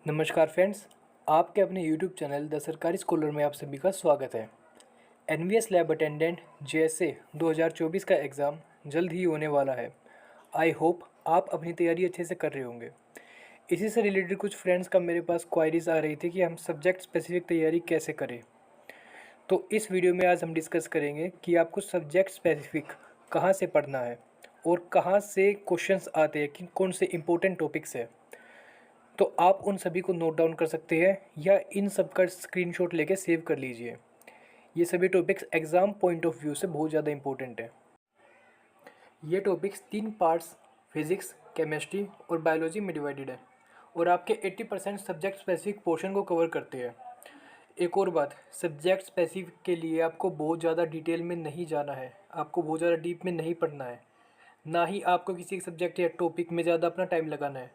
नमस्कार फ्रेंड्स, आपके अपने यूट्यूब चैनल द सरकारी स्कॉलर में आप सभी का स्वागत है। एनवीएस लैब अटेंडेंट जेएसए 2024 का एग्ज़ाम जल्द ही होने वाला है। आई होप आप अपनी तैयारी अच्छे से कर रहे होंगे। इसी से रिलेटेड कुछ फ्रेंड्स का मेरे पास क्वायरीज़ आ रही थी कि हम सब्जेक्ट स्पेसिफिक तैयारी कैसे करें। तो इस वीडियो में आज हम डिस्कस करेंगे कि आपको सब्जेक्ट स्पेसिफिक कहाँ से पढ़ना है और कहाँ से क्वेश्चंस आते हैं कि कौन से इंपॉर्टेंट टॉपिक्स है। तो आप उन सभी को नोट डाउन कर सकते हैं या इन सब का स्क्रीनशॉट लेके सेव कर लीजिए। ये सभी topics exam point of view से बहुत ज़्यादा इंपॉर्टेंट है। ये टॉपिक्स 3 पार्ट्स फिज़िक्स, केमिस्ट्री और बायोलॉजी में डिवाइडेड है और आपके 80% सब्जेक्ट स्पेसिफिक पोर्शन को कवर करते हैं। एक और बात, सब्जेक्ट स्पेसिफिक के लिए आपको बहुत ज़्यादा डिटेल में नहीं जाना है, आपको बहुत ज़्यादा डीप में नहीं पढ़ना है, ना ही आपको किसी सब्जेक्ट या टॉपिक में ज़्यादा अपना टाइम लगाना है,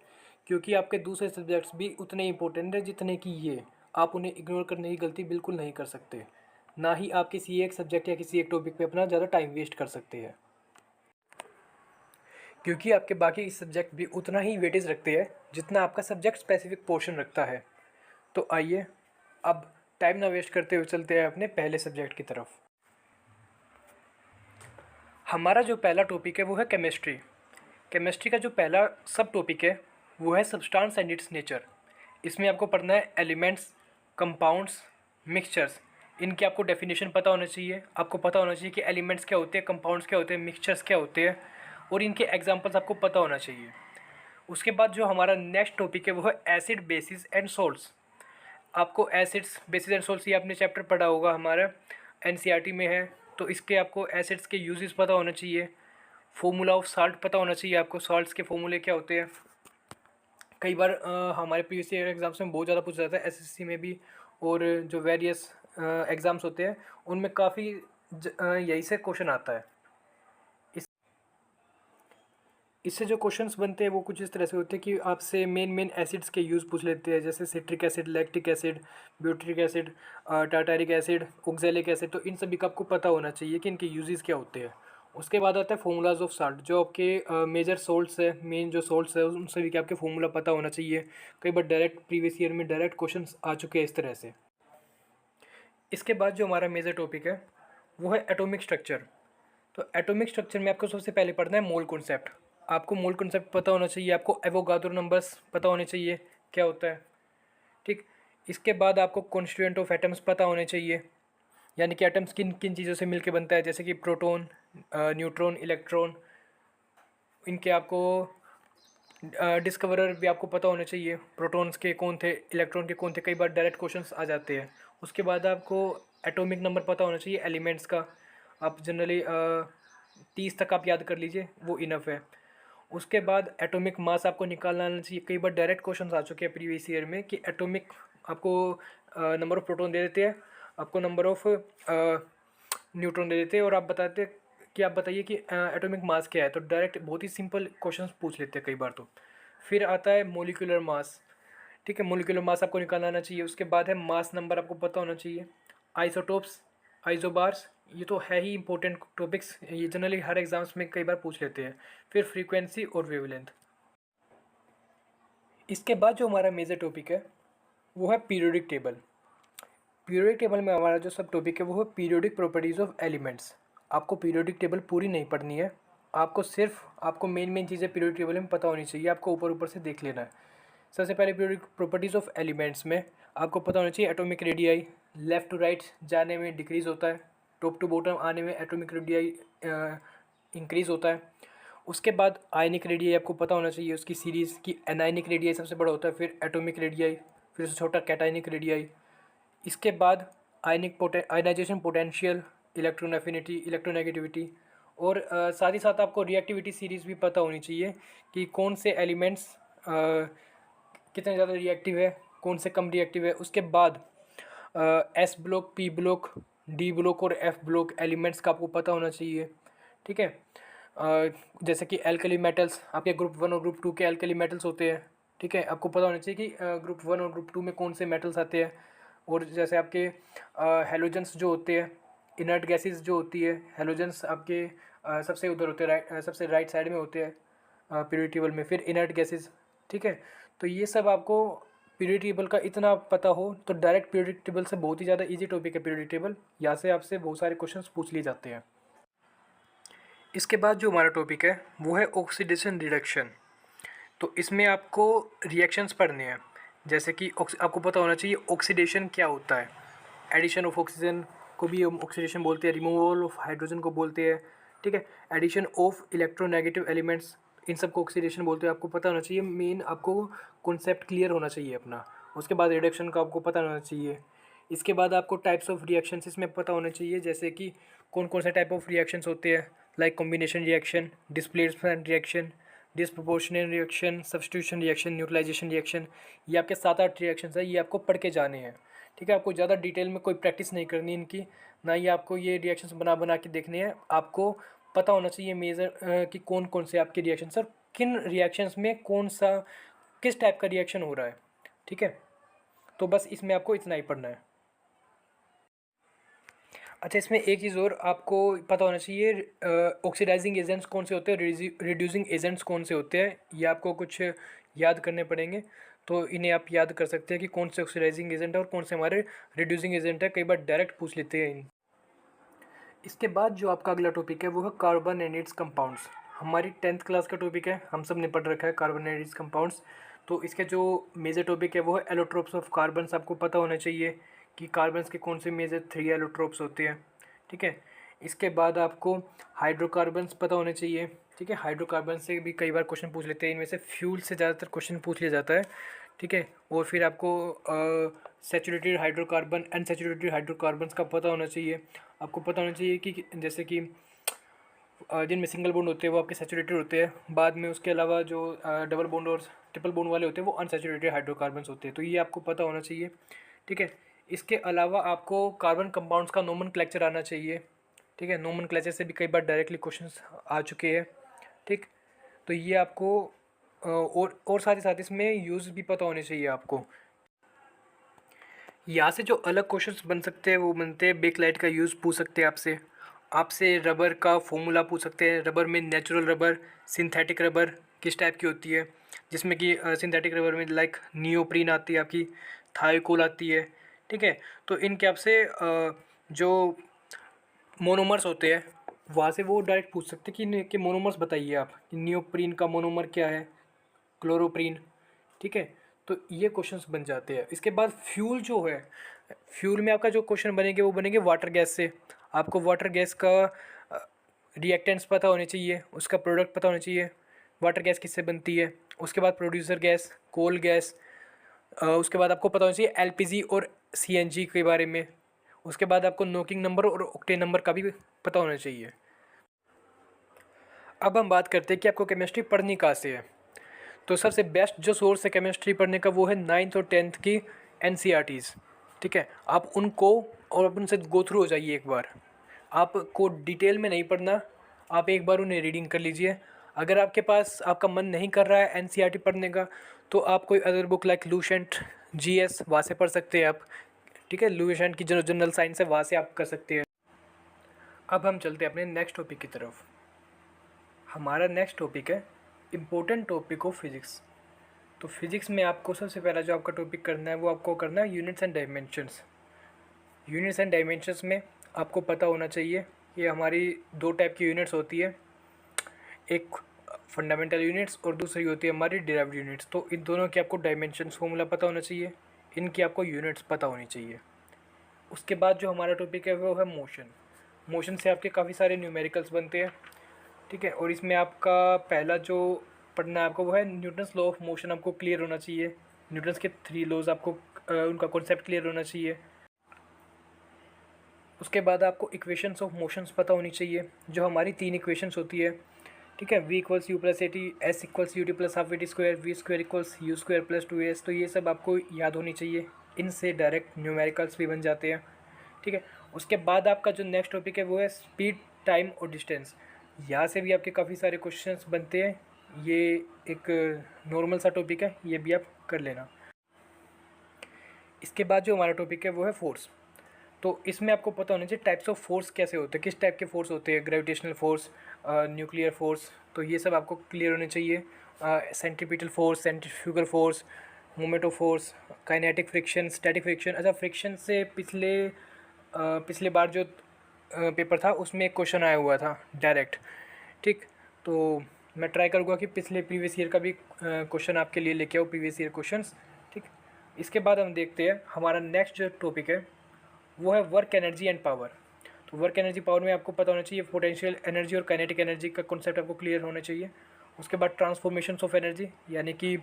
क्योंकि आपके दूसरे सब्जेक्ट्स भी उतने इंपॉर्टेंट हैं जितने कि ये। आप उन्हें इग्नोर करने की गलती बिल्कुल नहीं कर सकते, ना ही आप किसी एक सब्जेक्ट या किसी एक टॉपिक पे अपना ज़्यादा टाइम वेस्ट कर सकते हैं, क्योंकि आपके बाकी सब्जेक्ट भी उतना ही वेटेज रखते हैं जितना आपका सब्जेक्ट स्पेसिफिक पोर्शन रखता है। तो आइए अब टाइम ना वेस्ट करते हुए चलते हैं अपने पहले सब्जेक्ट की तरफ। हमारा जो पहला टॉपिक है वो है केमिस्ट्री। केमिस्ट्री का जो पहला सब टॉपिक है वो है सब्सटेंस एंड इट्स नेचर। इसमें आपको पढ़ना है एलिमेंट्स, कंपाउंड्स, मिक्सचर्स। इनकी आपको डेफिनेशन पता होना चाहिए। आपको पता होना चाहिए कि एलिमेंट्स क्या होते हैं, कंपाउंड्स क्या होते हैं, मिक्सचर्स क्या होते हैं, और इनके एग्जांपल्स आपको पता होना चाहिए। उसके बाद जो हमारा नेक्स्ट टॉपिक है वो है एसिड, बेसिस एंड सोल्ट्स। आपको एसिड्स, बेसिस एंड सोल्ट्स ये आपने चैप्टर पढ़ा होगा, हमारा एनसीईआरटी में है। तो इसके आपको एसिड्स के यूजेस पता होना चाहिए, फॉर्मूला ऑफ साल्ट पता होना चाहिए आपको, सॉल्ट्स के फॉर्मूले क्या होते हैं। कई बार हमारे प्रीवियस ईयर एग्जाम्स में बहुत ज़्यादा पूछा जाता है, एसएससी में भी, और जो वेरियस एग्ज़ाम्स होते हैं उनमें काफ़ी यही से क्वेश्चन आता है। इस इससे जो क्वेश्चंस बनते हैं वो कुछ इस तरह से होते हैं कि आपसे मेन एसिड्स के यूज़ पूछ लेते हैं, जैसे citric acid, lactic acid, butyric acid, tartaric acid, oxalic acid. तो इन सभी का आपको पता होना चाहिए कि इनके यूजेस क्या होते हैं। उसके बाद आता है फॉर्मूलाज ऑफ साल्ट, जो आपके मेजर सोल्ट्स है, मेन जो सोल्ट्स है उन सभी के आपके फॉर्मूला पता होना चाहिए। कई बार डायरेक्ट प्रीवियस ईयर में डायरेक्ट क्वेश्चन आ चुके हैं इस तरह से। इसके बाद जो हमारा मेजर टॉपिक है वो है एटॉमिक स्ट्रक्चर। तो एटॉमिक स्ट्रक्चर में आपको सबसे पहले पढ़ना है मोल कॉन्सेप्ट। आपको मोल कॉन्सेप्ट पता होना चाहिए, आपको एवोगाद्रो नंबर्स पता होने चाहिए क्या होता है, ठीक। इसके बाद आपको कॉन्स्टिट्यूएंट ऑफ एटम्स पता होने चाहिए, यानी कि एटम्स किन किन चीज़ों से मिलकर बनता है, जैसे कि प्रोटॉन, न्यूट्रॉन, इलेक्ट्रॉन। इनके आपको डिस्कवरर भी आपको पता होने चाहिए, प्रोटॉन्स के कौन थे, इलेक्ट्रॉन के कौन थे। कई बार डायरेक्ट क्वेश्चंस आ जाते हैं। उसके बाद आपको एटॉमिक नंबर पता होना चाहिए एलिमेंट्स का। आप जनरली 30 तक आप याद कर लीजिए, वो इनफ है। उसके बाद एटॉमिक मास आपको निकालना आना चाहिए। कई बार डायरेक्ट क्वेश्चंस आ चुके हैं प्रीवियस ईयर में कि एटॉमिक आपको नंबर ऑफ प्रोटॉन दे देते हैं, आपको नंबर ऑफ न्यूट्रॉन दे देते हैं, और आप बताते कि आप बताइए कि एटॉमिक मास क्या है। तो डायरेक्ट बहुत ही सिंपल क्वेश्चंस पूछ लेते हैं कई बार तो। फिर आता है मोलिकुलर मास, ठीक है, मोलिकुलर मास आपको निकालना आना चाहिए। उसके बाद है मास नंबर, आपको पता होना चाहिए। आइसोटोप्स, आइसोबार्स, ये तो है ही इंपॉर्टेंट टॉपिक्स, ये जनरली हर एग्जाम्स में कई बार पूछ लेते हैं। फिर फ्रीक्वेंसी और वेवलेंथ। इसके बाद जो हमारा मेजर टॉपिक है वो है पीरियोडिक टेबल। पीरियोडिक टेबल में हमारा जो सब टॉपिक है वो है पीरियोडिक प्रॉपर्टीज़ ऑफ एलिमेंट्स। आपको पीरियोडिक टेबल पूरी नहीं पढ़नी है, आपको सिर्फ आपको मेन चीज़ें पीरियोडिक टेबल में पता होनी चाहिए, आपको ऊपर ऊपर से देख लेना है। सबसे पहले पीरियोडिक प्रॉपर्टीज़ ऑफ एलिमेंट्स में आपको पता होना चाहिए atomic radii left to right जाने में डिक्रीज़ होता है, टॉप टू बॉटम आने में एटॉमिक रेडियाई इंक्रीज़ होता है। उसके बाद आयनिक रेडियाई आपको पता होना चाहिए उसकी सीरीज़ की। एनायनिक रेडियाई सबसे बड़ा होता है, फिर एटॉमिक रेडियाई, फिर उससे छोटा कैटायनिक रेडियाई। इसके बाद ionisation potential, electron affinity, electronegativity, और साथ ही साथ आपको रिएक्टिविटी सीरीज़ भी पता होनी चाहिए कि कौन से एलिमेंट्स कितने ज़्यादा रिएक्टिव है, कौन से कम रिएक्टिव है। उसके बाद S block, P block, D block और एफ ब्लॉक एलिमेंट्स का आपको पता होना चाहिए, ठीक है। जैसे कि एल्कली मेटल्स, आपके ग्रुप 1 और ग्रुप 2 के एल्कली मेटल्स होते हैं, ठीक है। आपको पता होना चाहिए कि ग्रुप 1 और ग्रुप 2 में कौन से मेटल्स आते हैं। और जैसे आपके हेलोजेंस जो होते हैं, इनर्ट गैसेस जो होती है, हेलोजेंस आपके सबसे उधर होते हैं, सबसे राइट साइड में होते हैं पीरियोडिक टेबल में। फिर इनर्ट गैसेस, ठीक है। तो ये सब आपको पीरियोडिक टेबल का इतना पता हो तो डायरेक्ट पीरियोडिक टेबल से बहुत ही ज़्यादा इजी टॉपिक है पीरियोडिक टेबल। यहाँ से आपसे बहुत सारे क्वेश्चंस पूछ लिए जाते हैं। इसके बाद जो हमारा टॉपिक है वो है ऑक्सीडेशन रिडक्शन। तो इसमें आपको रिएक्शंस पढ़ने हैं, जैसे कि आपको पता होना चाहिए ऑक्सीडेशन क्या होता है। एडिशन ऑफ ऑक्सीजन को भी हम ऑक्सीडेशन बोलते हैं, रिमूवल ऑफ हाइड्रोजन को बोलते हैं, ठीक है। एडिशन ऑफ इलेक्ट्रोनेगेटिव एलिमेंट्स, इन सबको ऑक्सीडेशन बोलते हैं। आपको पता होना चाहिए, मेन आपको कॉन्सेप्ट क्लियर होना चाहिए अपना। उसके बाद रिडक्शन का आपको पता होना चाहिए। इसके बाद आपको टाइप्स ऑफ रिएक्शंस इसमें पता होने चाहिए, जैसे कि कौन कौन से टाइप ऑफ रिएक्शंस होते हैं, like combination reaction, displacement reaction, disproportional reaction, substitution reaction, neutralization reaction. ये आपके 7-8 रिएक्शंस है, ये आपको पढ़ के जाने हैं, ठीक है। आपको ज़्यादा डिटेल में कोई प्रैक्टिस नहीं करनी इनकी, ना ही आपको ये रिएक्शंस बना बना के देखने हैं। आपको पता होना चाहिए मेजर कि कौन कौन से आपके रिएक्शंस और किन रिएक्शंस में कौन सा किस टाइप का रिएक्शन हो रहा है, ठीक है। तो बस इसमें आपको इतना ही पढ़ना है। अच्छा, इसमें एक चीज़ और आपको पता होना चाहिए, ऑक्सीडाइजिंग एजेंट्स कौन से होते हैं, रिड्यूसिंग एजेंट्स कौन से होते हैं। ये आपको कुछ याद करने पड़ेंगे, तो इन्हें आप याद कर सकते हैं कि कौन से ऑक्सीडाइजिंग एजेंट है और कौन से हमारे रिड्यूसिंग एजेंट है। कई बार डायरेक्ट पूछ लेते हैं इन। इसके बाद जो आपका अगला टॉपिक है वो है कार्बन एंड इट्स कंपाउंड्स। हमारी 10th क्लास का टॉपिक है, हम सब ने पढ़ रखा है कार्बन एंड इट्स कंपाउंड्स। तो इसके जो मेजर टॉपिक है वो है एलोट्रोप्स ऑफ कार्बन्स। आपको पता होना चाहिए कि कार्बन्स के कौन से मेजर 3 एलोट्रोप्स होते हैं, ठीक है। इसके बाद आपको हाइड्रोकार्बन्स पता होने चाहिए, ठीक है। हाइड्रोकार्बन से भी कई बार क्वेश्चन पूछ लेते हैं, इनमें से फ्यूल से ज़्यादातर क्वेश्चन पूछ लिया जाता है, ठीक है। और फिर आपको सैचुरेटेड हाइड्रोकार्बन, अनसैचुरेटेड हाइड्रोकार्बन्स का पता होना चाहिए। आपको पता होना चाहिए कि जैसे कि जिनमें सिंगल बॉन्ड होते हैं वो आपके सैचुरेटेड होते हैं, बाद में उसके अलावा जो डबल बॉन्ड और ट्रिपल बॉन्ड वाले होते हैं वो अनसैचुरेटेड हाइड्रोकार्बन्स होते हैं। तो ये आपको पता होना चाहिए, ठीक है। इसके अलावा आपको कार्बन कंपाउंड्स का नोमेनक्लेचर आना चाहिए, ठीक है। नोमेनक्लेचर से भी कई बार डायरेक्टली क्वेश्चंस आ चुके हैं, ठीक। तो ये आपको और साथ ही साथ इसमें यूज़ भी पता होने चाहिए आपको। यहाँ से जो अलग क्वेश्चंस बन सकते हैं वो बनते हैं, बेकलाइट का यूज़ पूछ सकते हैं आपसे। आपसे रबर का फॉर्मूला पूछ सकते हैं, रबर में नेचुरल रबर, सिंथेटिक रबर किस टाइप की होती है, जिसमें कि सिंथेटिक रबर में लाइक नियोप्रीन आती है, आपकी थायोकोल आती है, ठीक है। तो इनके आपसे जो मोनोमर्स होते हैं वहाँ से वो डायरेक्ट पूछ सकते हैं कि मोनोमर्स बताइए आप, कि नियोप्रीन का मोनोमर क्या है, क्लोरोप्रीन, ठीक है। तो ये क्वेश्चंस बन जाते हैं। इसके बाद फ्यूल जो है, फ्यूल में आपका जो क्वेश्चन बनेंगे वो बनेंगे वाटर गैस से। आपको वाटर गैस का रिएक्टेंट्स पता होने चाहिए, उसका प्रोडक्ट पता होना चाहिए, वाटर गैस किससे बनती है। उसके बाद प्रोड्यूसर गैस, कोल गैस, उसके बाद आपको पता होना चाहिए एलपीजी और सीएनजी के बारे में। उसके बाद आपको नोकिंग नंबर और ऑक्टेन नंबर का भी पता होना चाहिए। अब हम बात करते हैं कि आपको केमिस्ट्री पढ़नी कहाँ से है। तो सबसे बेस्ट जो सोर्स है केमिस्ट्री पढ़ने का वो है 9th और 10th की एनसीईआरटीज़, ठीक है। आप उनको और आप उनसे गो थ्रू हो जाइए एक बार। आपको डिटेल में नहीं पढ़ना, आप एक बार उन्हें रीडिंग कर लीजिए। अगर आपके पास आपका मन नहीं कर रहा है एनसीईआरटी पढ़ने का, तो आप कोई other book like Lucent, GS वहाँ से पढ़ सकते हैं आप, ठीक है। लूसेंट की जो जनरल साइंस है वहाँ से आप कर सकते हैं। अब हम चलते हैं अपने नेक्स्ट टॉपिक की तरफ। हमारा नेक्स्ट टॉपिक है इम्पोर्टेंट टॉपिक ऑफ फिज़िक्स। तो फिज़िक्स में आपको सबसे पहला जो आपका टॉपिक करना है वो आपको करना है units and dimensions. Units and dimensions में आपको पता होना चाहिए कि हमारी 2 टाइप की यूनिट्स होती है, एक फंडामेंटल यूनिट्स और दूसरी होती है हमारी डिराइव्ड यूनिट्स। तो इन दोनों की आपको डायमेंशंस फॉर्मूला पता होना चाहिए, इनकी आपको यूनिट्स पता होनी चाहिए। उसके बाद जो हमारा टॉपिक है वो है मोशन। मोशन से आपके काफ़ी सारे न्यूमेरिकल्स बनते हैं, ठीक है। और इसमें आपका पहला जो पढ़ना है आपको वो है न्यूटन्स लॉ ऑफ मोशन, आपको क्लियर होना चाहिए। न्यूटन्स के 3 लॉज आपको उनका कॉन्सेप्ट क्लियर होना चाहिए। उसके बाद आपको इक्वेशंस ऑफ मोशंस पता होनी चाहिए, जो हमारी 3 इक्वेशंस होती है, ठीक है। v = u + at, s = ut + ½ v², v² = u² + 2as। तो ये सब आपको याद होनी चाहिए, इनसे डायरेक्ट न्यूमेरिकल्स भी बन जाते हैं, ठीक है। उसके बाद आपका जो नेक्स्ट टॉपिक है वो है स्पीड, टाइम और डिस्टेंस। यहाँ से भी आपके काफ़ी सारे क्वेश्चंस बनते हैं, ये एक नॉर्मल सा टॉपिक है, ये भी आप कर लेना। इसके बाद जो हमारा टॉपिक है वो है फोर्स। तो इसमें आपको पता होना चाहिए टाइप्स ऑफ फोर्स कैसे होते हैं, किस टाइप के फोर्स होते हैं, ग्रेविटेशनल फोर्स, न्यूक्लियर फोर्स। तो ये सब आपको क्लियर होने चाहिए। Centripetal force, centrifugal force, moment of force, kinetic friction, static friction. अच्छा, फ्रिक्शन से पिछले बार जो पेपर था उसमें एक क्वेश्चन आया हुआ था डायरेक्ट। ठीक, तो मैं ट्राई करूँगा कि पिछले प्रीवियस ईयर का भी क्वेश्चन आपके लिए लेके आओ, प्रीवियस ईयर क्वेश्चंस। ठीक, इसके बाद हम देखते हैं हमारा नेक्स्ट जो टॉपिक है वो है वर्क एनर्जी एंड पावर। तो वर्क एनर्जी पावर में आपको पता होना चाहिए पोटेंशियल एनर्जी और काइनेटिक एनर्जी का कॉन्सेप्ट आपको क्लियर होना चाहिए। उसके बाद ट्रांसफॉर्मेशंस ऑफ एनर्जी, यानी कि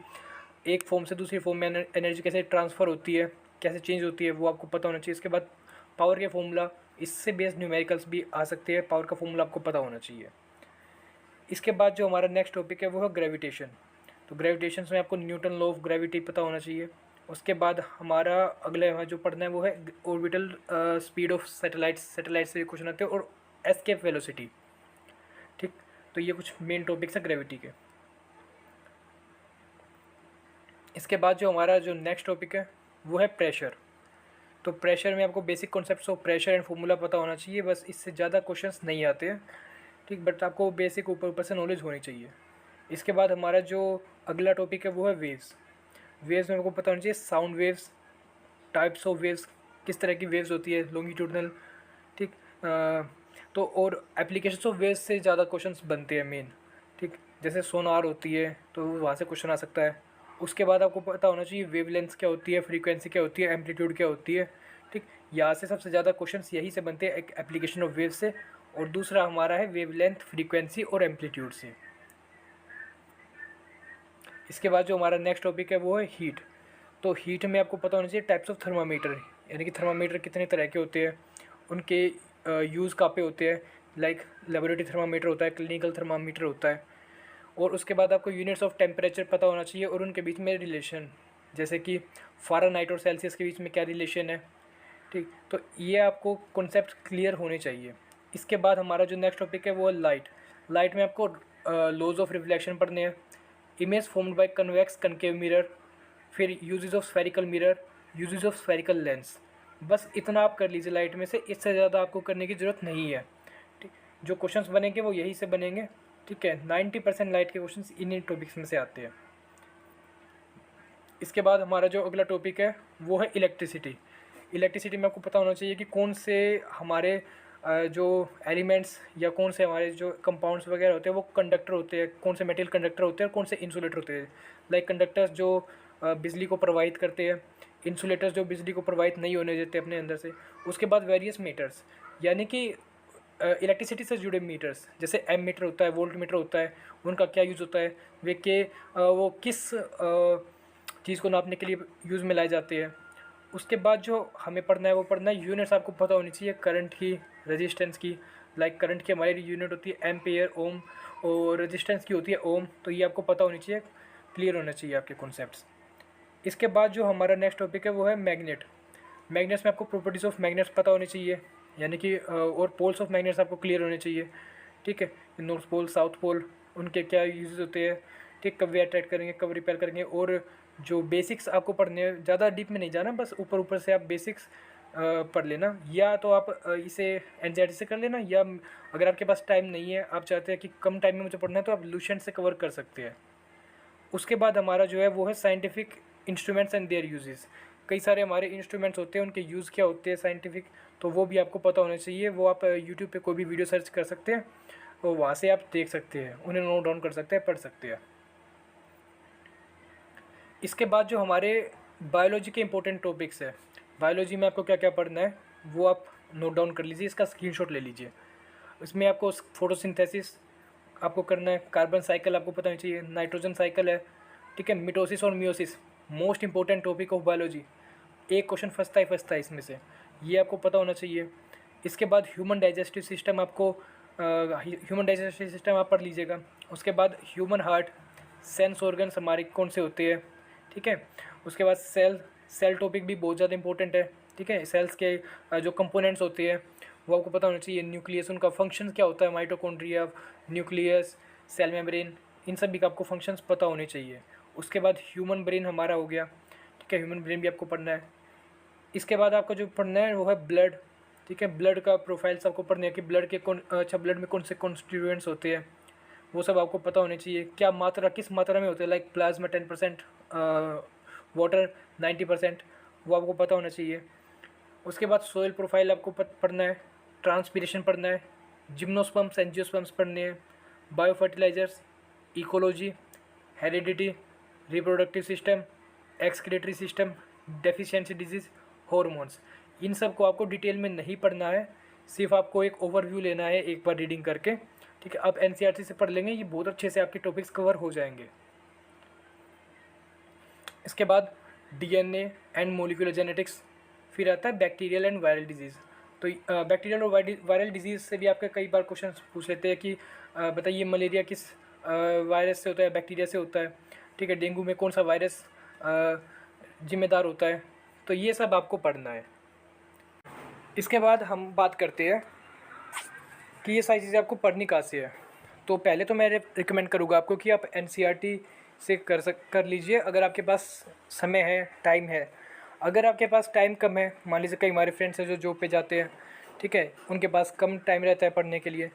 एक फॉर्म से दूसरी फॉर्म में एनर्जी कैसे ट्रांसफ़र होती है, कैसे चेंज होती है, वो आपको पता होना चाहिए। इसके बाद पावर के फॉर्मूला, इससे बेस्ड न्यूमेरिकल्स भी आ सकते हैं, पावर का फॉर्मूला आपको पता होना चाहिए। इसके बाद जो हमारा नेक्स्ट टॉपिक है वो है ग्रेविटेशन। तो ग्रेविटेशन में आपको न्यूटन लॉ ऑफ ग्रेविटी पता होना चाहिए। उसके बाद हमारा अगला यहाँ जो पढ़ना है वो है orbital speed of satellites, satellite से क्वेश्चन आते हैं, और एस्केप वेलोसिटी। ठीक, तो ये कुछ मेन टॉपिक्स है ग्रेविटी के। इसके बाद जो हमारा जो नेक्स्ट टॉपिक है वो है प्रेशर। तो प्रेशर में आपको basic concepts of pressure and formula पता होना चाहिए, बस इससे ज़्यादा क्वेश्चंस नहीं आते हैं। ठीक, बट आपको बेसिक ऊपर से नॉलेज होनी चाहिए। इसके बाद हमारा जो अगला टॉपिक है वो है वेव्स। वेव्स में आपको पता होना चाहिए sound waves, types of waves, किस तरह की वेव्स होती है, लॉन्गिट्यूडनल। ठीक, तो और एप्लीकेशंस ऑफ वेव्स से ज़्यादा क्वेश्चंस बनते हैं मेन। ठीक, जैसे सोनार होती है तो वहाँ से क्वेश्चन आ सकता है। उसके बाद आपको पता होना चाहिए वेवलेंथ क्या होती है, फ्रीक्वेंसी क्या होती है, एम्पलीट्यूड क्या होती है। ठीक, यहाँ से सबसे ज़्यादा क्वेश्चंस यही से बनते हैं, एक एप्लीकेशन ऑफ वेव से, और दूसरा हमारा है वेवलेंथ, फ्रीक्वेंसी और एम्पलीट्यूड से। इसके बाद जो हमारा नेक्स्ट टॉपिक है वो है हीट। तो हीट में आपको पता होना चाहिए टाइप्स ऑफ थर्मामीटर, यानी कि थर्मामीटर कितने तरह के होते हैं, उनके यूज़ कहाँ पे होते हैं। लाइक लेबोरेटरी थर्मामीटर होता है, क्लिनिकल थर्मामीटर होता है। और उसके बाद आपको यूनिट्स ऑफ टेम्परेचर पता होना चाहिए और उनके बीच में रिलेशन, जैसे कि फ़ारेनहाइट और सेल्सियस के बीच में क्या रिलेशन है। ठीक, तो ये आपको कॉन्सेप्ट क्लियर होने चाहिए। इसके बाद हमारा जो नेक्स्ट टॉपिक है वो है लाइट। लाइट में आपको लॉज ऑफ रिफ्लेक्शन पढ़ने हैं, image formed by convex concave mirror, फिर uses of spherical mirror, uses of spherical lens. बस इतना आप कर लीजिए लाइट में से, इससे ज़्यादा आपको करने की ज़रूरत नहीं है। ठीक, जो क्वेश्चंस बनेंगे वो यही से बनेंगे। ठीक है, 90% लाइट के क्वेश्चंस इन्हीं टॉपिक्स में से आते हैं। इसके बाद हमारा जो अगला टॉपिक है वो है इलेक्ट्रिसिटी। इलेक्ट्रिसिटी में आपको पता होना चाहिए कि कौन से हमारे जो एलिमेंट्स या कौन से हमारे जो कंपाउंड्स वगैरह होते हैं वो कंडक्टर होते हैं, कौन से मेटल कंडक्टर होते हैं और कौन से इंसुलेटर होते हैं। लाइक कंडक्टर्स जो बिजली को प्रवाहित करते हैं, इंसुलेटर्स जो बिजली को प्रवाहित नहीं होने देते अपने अंदर से। उसके बाद वेरियस मीटर्स, यानी कि इलेक्ट्रिसिटी से जुड़े मीटर्स, जैसे एम मीटर होता है, वोल्ट मीटर होता है, उनका क्या यूज़ होता है, वो किस चीज़ को नापने के लिए यूज़ में लाए जाते हैं। उसके बाद जो हमें पढ़ना है वो पढ़ना है यूनिट्स आपको पता होनी चाहिए करंट की, रेजिस्टेंस की। लाइक करंट की हमारी यूनिट होती है एम्पेयर, ओम, और रेजिस्टेंस की होती है ओम। तो ये आपको पता होनी चाहिए, क्लियर होना चाहिए आपके कॉन्सेप्ट्स। इसके बाद जो हमारा नेक्स्ट टॉपिक है वो है मैग्नेट। मैग्नेट्स में आपको प्रॉपर्टीज़ ऑफ मैग्नेट्स पता होनी चाहिए, यानी कि और पोल्स ऑफ मैग्नेट्स आपको क्लियर होने चाहिए। ठीक है, नॉर्थ पोल, साउथ पोल, उनके क्या यूज़ होते हैं। ठीक, कब वे अट्रैक्ट करेंगे, कब रिपेल करेंगे, और जो बेसिक्स आपको पढ़ने हैं, ज़्यादा डीप में नहीं जाना, बस ऊपर ऊपर से आप बेसिक्स पढ़ लेना। या तो आप इसे एनसीईआरटी से कर लेना, या अगर आपके पास टाइम नहीं है, आप चाहते हैं कि कम टाइम में मुझे पढ़ना है, तो आप लुसेंट से कवर कर सकते हैं। उसके बाद हमारा जो है वो है scientific instruments and there uses. कई सारे हमारे इंस्ट्रूमेंट्स होते हैं, उनके यूज़ क्या होते हैं साइंटिफिक, तो वो भी आपको पता होना चाहिए। वो आप यूट्यूब पे कोई भी वीडियो सर्च कर सकते हैं और वहाँ से आप देख सकते हैं, उन्हें नोट डाउन कर सकते हैं, पढ़ सकते हैं। इसके बाद जो हमारे बायोलॉजी के इंपॉर्टेंट टॉपिक्स है, बायोलॉजी में आपको क्या क्या पढ़ना है वो आप नोट डाउन कर लीजिए, इसका स्क्रीनशॉट ले लीजिए। इसमें आपको फोटोसिंथेसिस आपको करना है, कार्बन साइकिल आपको पता होनी चाहिए, नाइट्रोजन साइकिल है। ठीक है, मिटोसिस और meiosis, most important topic of biology. एक क्वेश्चन फंसता है इसमें से, ये आपको पता होना चाहिए। इसके बाद ह्यूमन डाइजेस्टिव सिस्टम आप पढ़ लीजिएगा। उसके बाद ह्यूमन हार्ट, सेंस ऑर्गन्स हमारे कौन से होते हैं। ठीक है, उसके बाद सेल टॉपिक भी बहुत ज़्यादा इंपॉर्टेंट है। ठीक है, सेल्स के जो कंपोनेंट्स होते हैं वो आपको पता होना चाहिए। न्यूक्लियस, उनका फंक्शन क्या होता है, माइटोकॉन्ड्रिया, न्यूक्लियस, सेल मेम्ब्रेन, इन सभी का आपको फंक्शंस पता होने चाहिए। उसके बाद ह्यूमन ब्रेन हमारा हो गया। ठीक है, ह्यूमन ब्रेन भी आपको पढ़ना है। इसके बाद आपको जो पढ़ना है वो है ब्लड। ठीक है, ब्लड का प्रोफाइल्स आपको पढ़ना है कि ब्लड में कौन से कॉन्स्टिट्यूएंट्स होते हैं, वो सब आपको पता होने चाहिए। क्या मात्रा, किस मात्रा में होते हैं, लाइक प्लाज्मा 10% वाटर 90%, वो आपको पता होना चाहिए। उसके बाद सोइल प्रोफाइल आपको पढ़ना है, ट्रांसपीरेशन पढ़ना है, जिम्नोस्पर्म्स एंजियोस्पर्म्स पढ़ने हैं, bio fertilizers, ecology, heredity, reproductive system, excretory system, deficiency disease, hormones. इन सब को आपको डिटेल में नहीं पढ़ना है, सिर्फ आपको एक ओवरव्यू लेना है एक बार रीडिंग करके, ठीक है। आप एनसीईआरटी से पढ़ लेंगे, ये बहुत अच्छे से आपके टॉपिक्स कवर हो जाएंगे। इसके बाद डीएनए एंड मोलिकुलर जेनेटिक्स, फिर आता है बैक्टीरियल एंड वायरल डिजीज़। तो बैक्टीरियल और वायरल डिजीज़ से भी आपके कई बार क्वेश्चन पूछ लेते हैं कि बताइए मलेरिया किस वायरस से होता है, बैक्टीरिया से होता है, ठीक है। डेंगू में कौन सा वायरस जिम्मेदार होता है, तो ये सब आपको पढ़ना है। इसके बाद हम बात करते हैं कि ये सारी चीज़ें आपको पढ़नी कहाँ से है। तो पहले तो मैं रिकमेंड करूँगा आपको कि आप एनसीईआरटी से कर लीजिए अगर आपके पास समय है, टाइम है। अगर आपके पास टाइम कम है, मान लीजिए कई हमारे फ्रेंड्स हैं जो जॉब पे जाते हैं, ठीक है, उनके पास कम टाइम रहता है पढ़ने के लिए,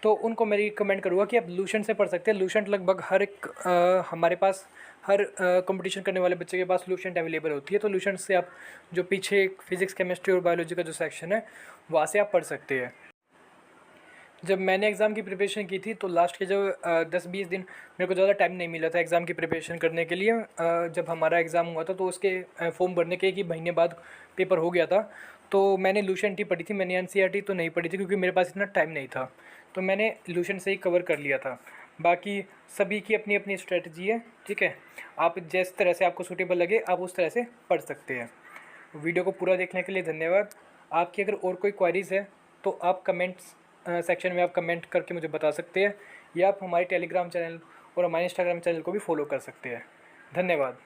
तो उनको मैं रिकमेंड करूँगा कि आप लूसेंट से पढ़ सकते हैं। लूसेंट लगभग हर एक हमारे पास हर कंपटीशन करने वाले बच्चे के पास लूसेंट अवेलेबल होती है। तो लूसेंट से आप जो पीछे फिजिक्स, केमिस्ट्री और बायोलॉजी का जो सेक्शन है वहाँ से आप पढ़ सकते हैं। जब मैंने एग्ज़ाम की प्रिपरेशन की थी तो लास्ट के जो 10-20 दिन मेरे को ज़्यादा टाइम नहीं मिला था एग्ज़ाम की प्रिपरेशन करने के लिए। जब हमारा एग्ज़ाम हुआ था तो उसके फॉर्म भरने के 1 महीने बाद पेपर हो गया था, तो मैंने लूसेंट ही पढ़ी थी। मैंने एनसीईआरटी तो नहीं पढ़ी थी क्योंकि मेरे पास इतना टाइम नहीं था, तो मैंने लूसेंट से ही कवर कर लिया था। बाकी सभी की अपनी अपनी स्ट्रेटजी है, ठीक है। आप जिस तरह से आपको सूटेबल लगे आप उस तरह से पढ़ सकते हैं। वीडियो को पूरा देखने के लिए धन्यवाद। आपकी अगर और कोई क्वेरीज़ है तो आप कमेंट्स सेक्शन में आप कमेंट करके मुझे बता सकते हैं, या आप हमारे टेलीग्राम चैनल और हमारे इंस्टाग्राम चैनल को भी फॉलो कर सकते हैं। धन्यवाद।